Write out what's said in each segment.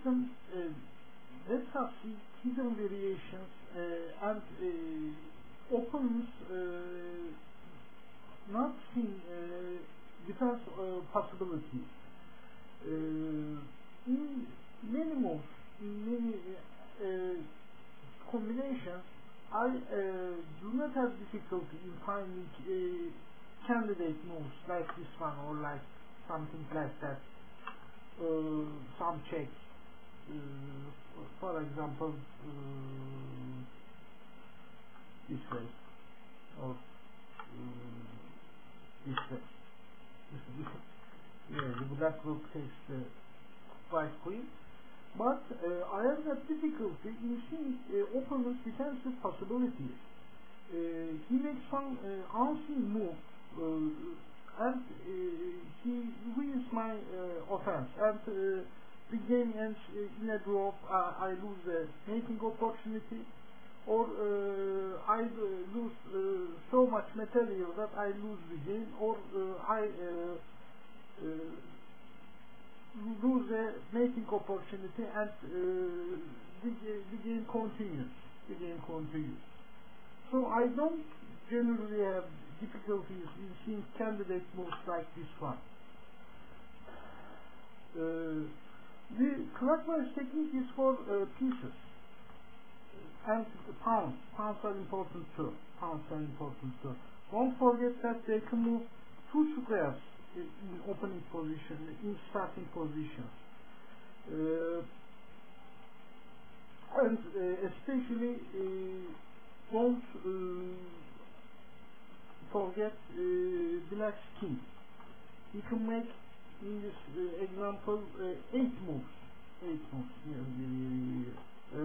can let's see hidden variations and openness not seen defense possibilities. In many moves, in many combinations, I do not have difficulty in finding candidate moves like this one or like something like that. Some checks, for example, this way or this way. Yeah, the black rook takes the white queen, but I have that difficulty in seeing opponent's defensive possibilities. He makes some unseen move, and he wins my offense, and the game ends in a draw. I lose a mating opportunity, or I lose so much material that I lose the game, or I lose a mating opportunity, and the game continues. So I don't generally have difficulties in seeing candidate moves like this one. The clockwise technique is for pieces, and pawns. Pawns are important too. Don't forget that they can move 2 squares in opening position, in starting position, and especially don't forget black's king. You can make in this example 8 moves.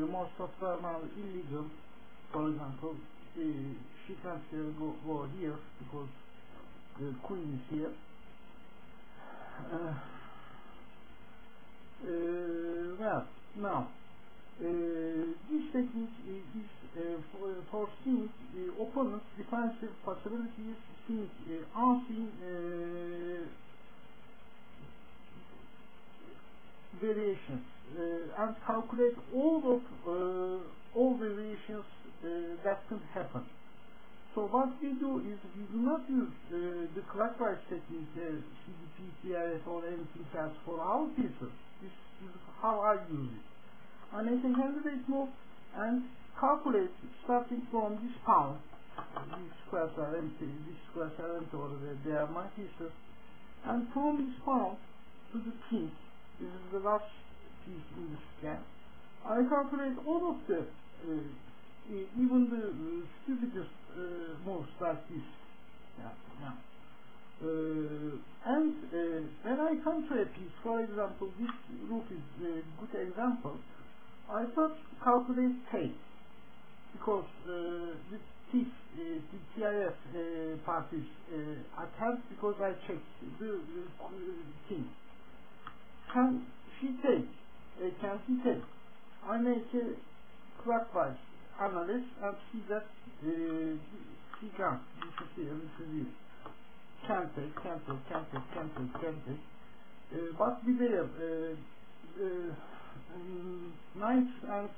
Most of them are illegal. For example, she can't go here because the queen is here. Well, now this technique is for seeing opponent's defensive possibilities, seeing unseen variations, and calculate all variations that can happen. So what we do is we do not use the clockwise technique, CDP-TIF or anything else for our pieces. This is how I use it. I make a candidate move and calculate starting from this pawn. These squares are empty, or they are my pieces. And from this pawn to the king, this is the last piece in the scan. I calculate all of the, even the stupidest moves like this. And when I come to a piece, for example, this rook is a good example. I first calculate take, because this TIF, the TIF part is attempt, because I checked the king. Can she take? Can he take? I make a clockwise analysis and see that she can't. This is here. Can't take. But be there. Knights and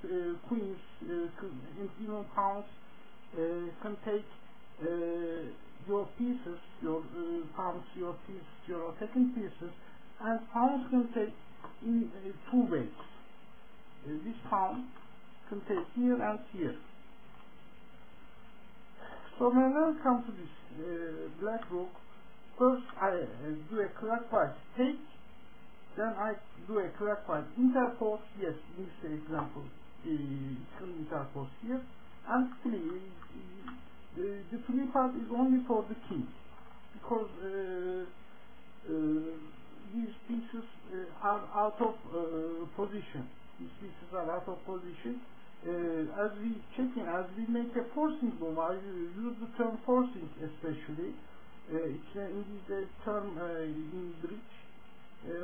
queens in even pawns can take your pieces, your pawns, your pieces, your attacking pieces, and pawns can take in 2 ways. This pawn can take here and here. So when I come to this black rook, first I do a clockwise take, then I do a clockwise interpose. Yes, in this example, it can interpose here, and flee. The flee part is only for the king, because these pieces are out of position. As we make a forcing move, I use the term forcing especially. It's a term in bridge.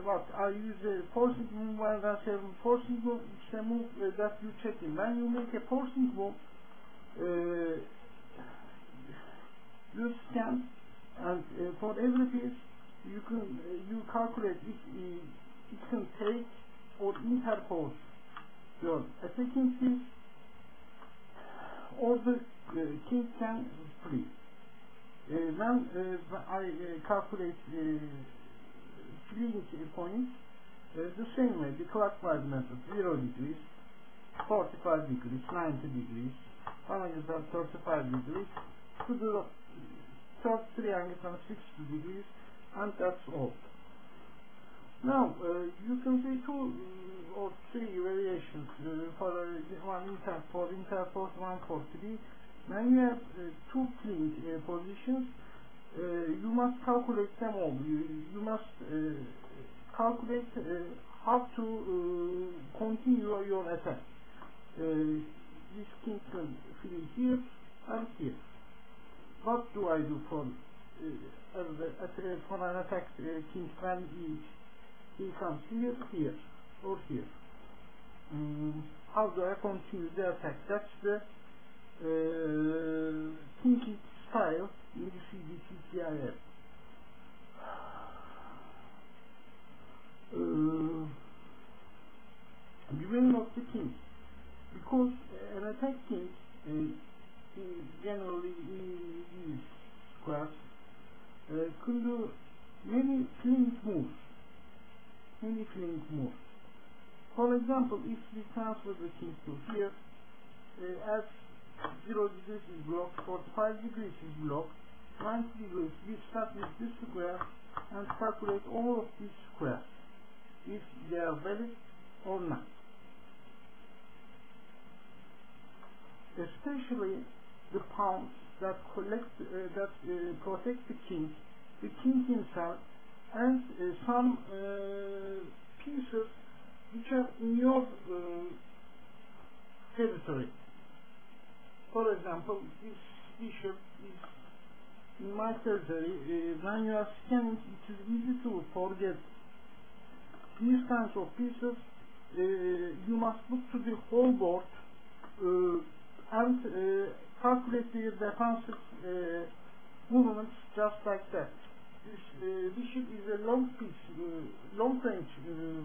But I use a forcing move when I say forcing move. It's a move that you check in. When you make a forcing move, you scan, and for every piece you calculate if it can take or interpose your attacking piece, or the king can flee. When I calculate fleeing points, the same way, the clockwise method, 0 degrees, 45 degrees, 90 degrees, 135 degrees, to the third triangle from 60 degrees, and that's all. Now, you can see two or three variations for one interpose, one for flee. When you have two fleeing positions, you must calculate them all. You must calculate how to continue your attack. This king can flee here and here. What do I do for an attack king when he comes here, or here? How do I continue the attack? That's the thinking style in the CDP-TIF. Beginning of the king, because an attack king generally in these squares can do many fleeing moves. For example, if we transfer the king to here, as 0 degrees is blocked, 45 degrees is blocked, 90 degrees, we start with this square and calculate all of these squares, if they are valid or not. Especially the pawns that protect the king himself, and some pieces which are in your territory. For example, this bishop is in my territory. When you are scanning, it is easy to forget these kinds of pieces. You must look to the whole board and calculate their defensive movements just like that. This bishop is a long piece, long range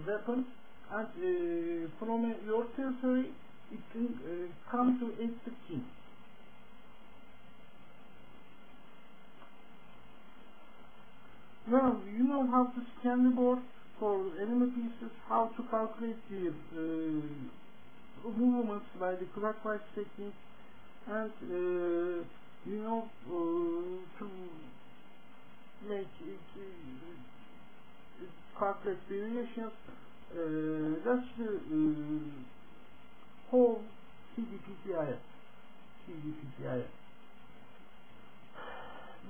weapon, and from your territory it can come to aid the king. Now you know how to scan the board for enemy pieces, how to calculate their movements by the clockwise technique, and you know to make calculate variations. That's the whole CDP-TIF.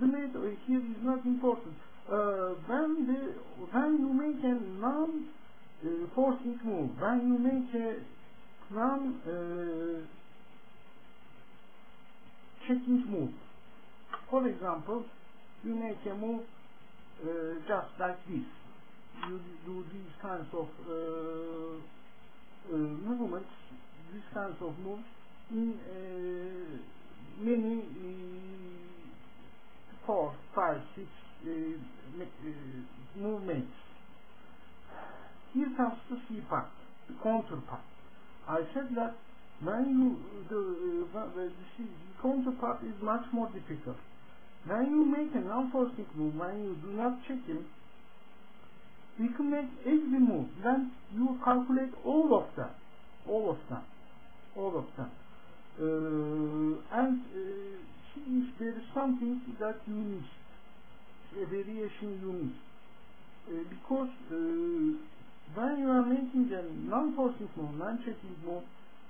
The method here is not important. When you make a non-forcing move, when you make a non-checking move, for example, you make a move just like this. You do these kinds of movements, these kinds of moves in many 4, 5, 6 movements. Here comes the C part, the counter part. I said that when you the counter part is much more difficult. When you make a non-forcing move, when you do not check him, you can make every move. Then you calculate all of them. And see if there is something that you miss, a variation you miss. Because when you are making a non-forcing move, non-checking move,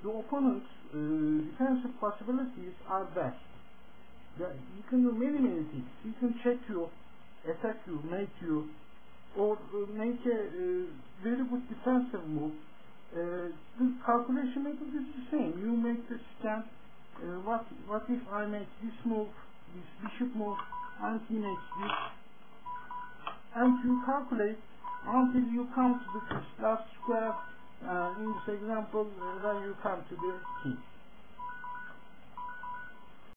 the opponent's defensive possibilities are best. You can do many things. He can check you, attack you, make you, or make a very good defensive move. The calculation method is the same. You make the scan. What if I make this move, this bishop move, and he makes this, and you calculate until you come to this last square. In this example, when you come to the king.